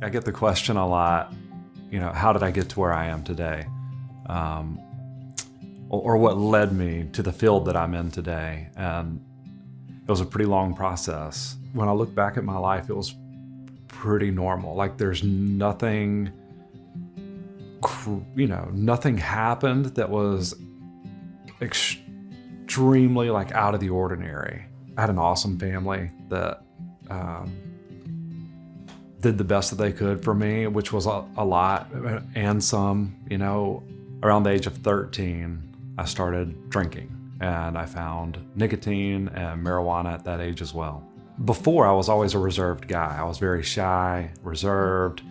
I get the question a lot, how did I get to where I am today? Or what led me to the field that I'm in today? And it was a pretty long process. When I look back at my life, it was pretty normal. Like there's nothing, nothing happened that was extremely like out of the ordinary. I had an awesome family that did the best that they could for me, which was a lot and some. Around the age of 13, I started drinking, and I found nicotine and marijuana at that age as well. Before, I was always a reserved guy. I was very shy, reserved.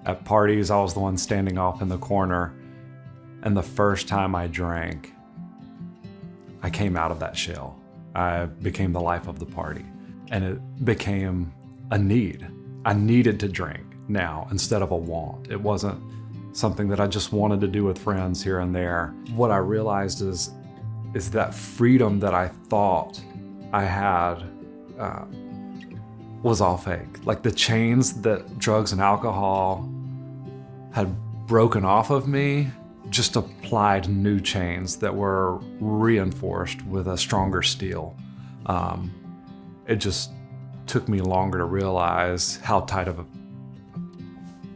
At parties, I was the one standing off in the corner. And the first time I drank, I came out of that shell. I became the life of the party. And it became a need. I needed to drink now instead of a want. It wasn't something that I just wanted to do with friends here and there. What I realized is that freedom that I thought I had was all fake. Like the chains that drugs and alcohol had broken off of me just applied new chains that were reinforced with a stronger steel. It just took me longer to realize how tight of a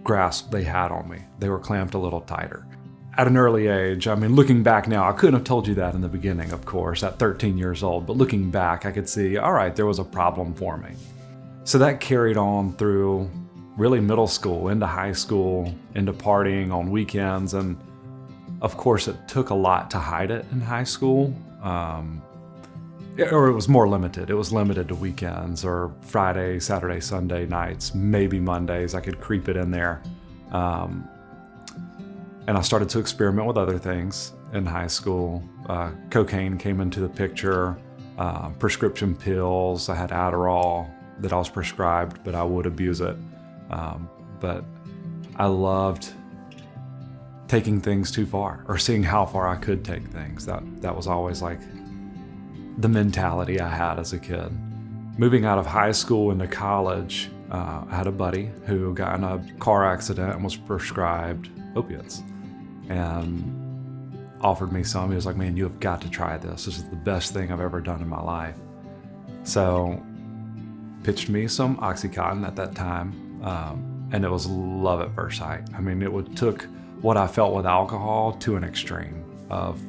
grasp they had on me. They were clamped a little tighter. At an early age, looking back now, I couldn't have told you that in the beginning, of course, at 13 years old, but looking back, I could see, all right, there was a problem for me. So that carried on through really middle school, into high school, into partying on weekends, and of course, it took a lot to hide it in high school. Or it was more limited. It was limited to weekends or Friday, Saturday, Sunday nights, maybe Mondays. I could creep it in there. And I started to experiment with other things in high school. Cocaine came into the picture, prescription pills. I had Adderall that I was prescribed, but I would abuse it. But I loved taking things too far or seeing how far I could take things. That was always like the mentality I had as a kid. Moving out of high school into college, I had a buddy who got in a car accident and was prescribed opiates and offered me some. He was like, man, you have got to try this. This is the best thing I've ever done in my life. So pitched me some Oxycontin at that time, and it was love at first sight. It took what I felt with alcohol to an extreme of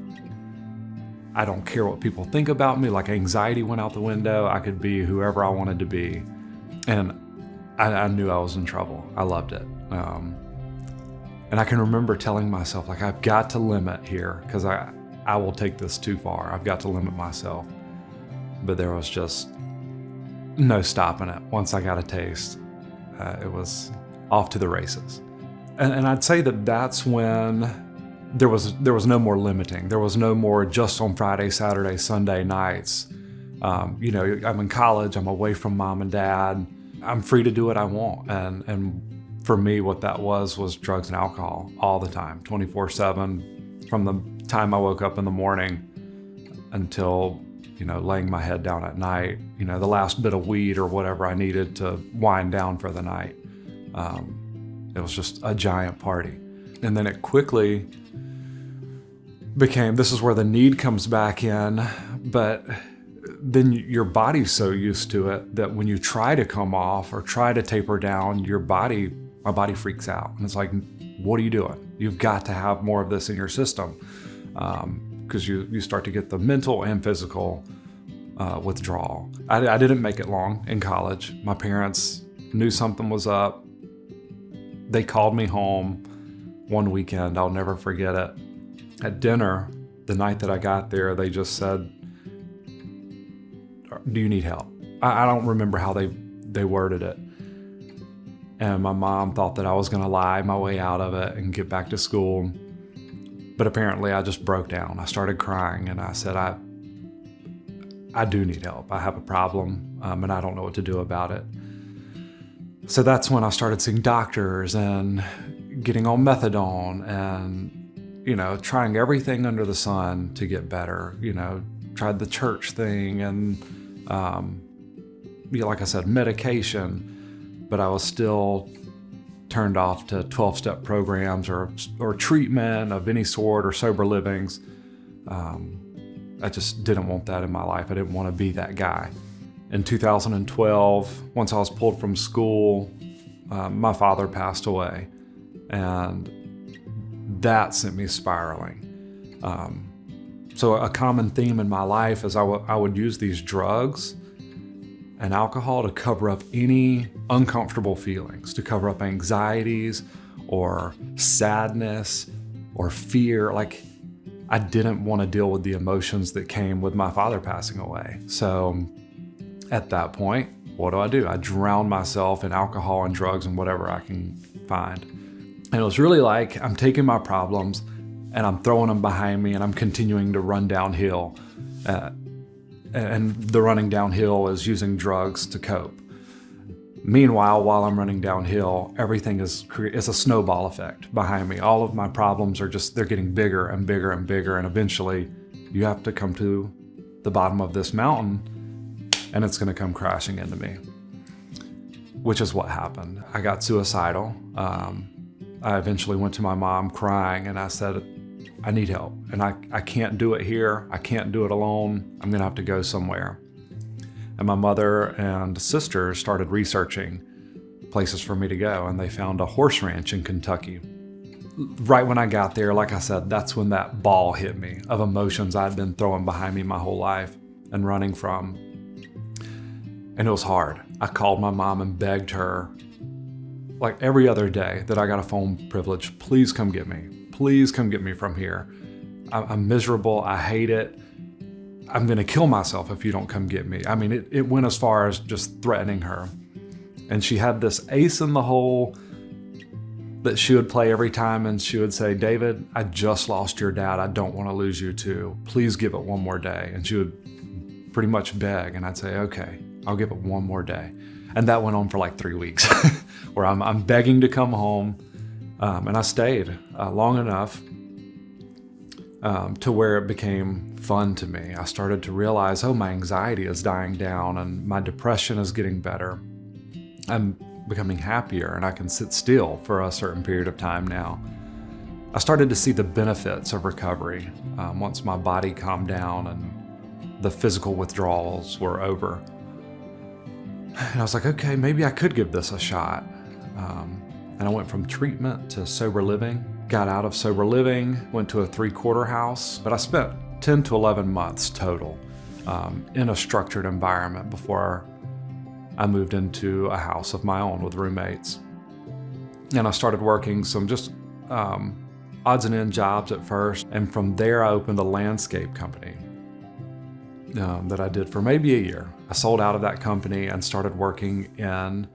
I don't care what people think about me. Like anxiety went out the window. I could be whoever I wanted to be. And I knew I was in trouble. I loved it. And I can remember telling myself, like, I've got to limit here because I will take this too far. I've got to limit myself. But there was just no stopping it. Once I got a taste, it was off to the races. And I'd say that that's when there was no more limiting. There was no more just on Friday, Saturday, Sunday nights. I'm in college. I'm away from mom and dad. I'm free to do what I want. And for me, what that was drugs and alcohol all the time, 24/7, from the time I woke up in the morning until, laying my head down at night, the last bit of weed or whatever I needed to wind down for the night. It was just a giant party. And then it quickly became, this is where the need comes back in, but then your body's so used to it that when you try to come off or try to taper down, my body freaks out. And it's like, what are you doing? You've got to have more of this in your system, because you start to get the mental and physical withdrawal. I didn't make it long in college. My parents knew something was up. They called me home one weekend. I'll never forget it. At dinner, the night that I got there, they just said, do you need help? I don't remember how they worded it. And my mom thought that I was going to lie my way out of it and get back to school. But apparently I just broke down. I started crying and I said, I do need help. I have a problem, and I don't know what to do about it. So that's when I started seeing doctors and getting on methadone and, trying everything under the sun to get better. Tried the church thing and, like I said, medication, but I was still turned off to 12-step programs or treatment of any sort or sober livings. I just didn't want that in my life. I didn't want to be that guy. In 2012, once I was pulled from school, my father passed away, and that sent me spiraling. So a common theme in my life is I would use these drugs and alcohol to cover up any uncomfortable feelings, to cover up anxieties or sadness or fear. Like, I didn't want to deal with the emotions that came with my father passing away. So at that point, what do? I drown myself in alcohol and drugs and whatever I can find. And it was really like I'm taking my problems and I'm throwing them behind me and I'm continuing to run downhill. And the running downhill is using drugs to cope. Meanwhile, while I'm running downhill, everything is a snowball effect behind me. All of my problems are they're getting bigger and bigger and bigger. And eventually you have to come to the bottom of this mountain and it's going to come crashing into me, which is what happened. I got suicidal. I eventually went to my mom crying and I said, I need help and I can't do it here. I can't do it alone. I'm going to have to go somewhere. And my mother and sister started researching places for me to go, and they found a horse ranch in Kentucky. Right when I got there, like I said, that's when that ball hit me of emotions I'd been throwing behind me my whole life and running from. And it was hard. I called my mom and begged her, like every other day that I got a phone privilege, please come get me. Please come get me from here. I'm miserable. I hate it. I'm going to kill myself if you don't come get me. I mean, it went as far as just threatening her. And she had this ace in the hole that she would play every time, and she would say, David, I just lost your dad. I don't want to lose you too. Please give it one more day. And she would pretty much beg, and I'd say, okay, I'll give it one more day. And that went on for like 3 weeks where I'm begging to come home. And I stayed long enough to where it became fun to me. I started to realize, my anxiety is dying down and my depression is getting better. I'm becoming happier and I can sit still for a certain period of time now. I started to see the benefits of recovery once my body calmed down and the physical withdrawals were over. And I was like, okay, maybe I could give this a shot. And I went from treatment to sober living, got out of sober living, went to a 3-quarter house, but I spent 10 to 11 months total in a structured environment before I moved into a house of my own with roommates. And I started working some just odds and end jobs at first. And from there, I opened a landscape company that I did for maybe a year. I sold out of that company and started working in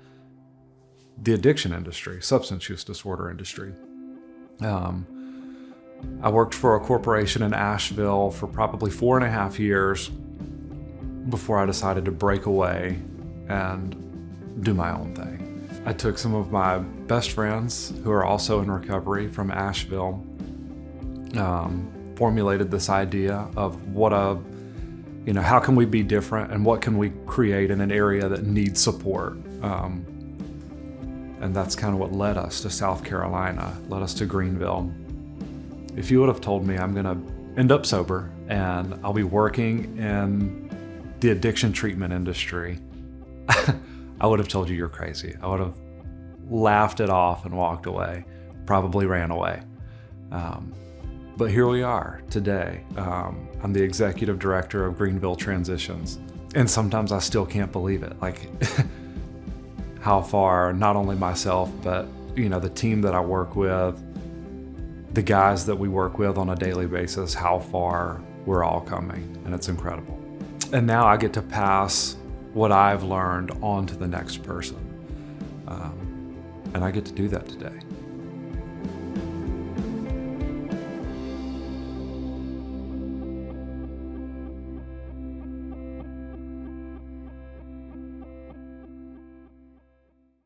the addiction industry, substance use disorder industry. I worked for a corporation in Asheville for probably 4.5 years before I decided to break away and do my own thing. I took some of my best friends who are also in recovery from Asheville, formulated this idea of how can we be different and what can we create in an area that needs support. And that's kind of what led us to South Carolina, led us to Greenville. If you would have told me I'm gonna end up sober and I'll be working in the addiction treatment industry, I would have told you you're crazy. I would have laughed it off and walked away, probably ran away. But here we are today. I'm the executive director of Greenville Transitions. And sometimes I still can't believe it. Like how far, not only myself, but the team that I work with, the guys that we work with on a daily basis, how far we're all coming, and it's incredible. And now I get to pass what I've learned on to the next person. And I get to do that today.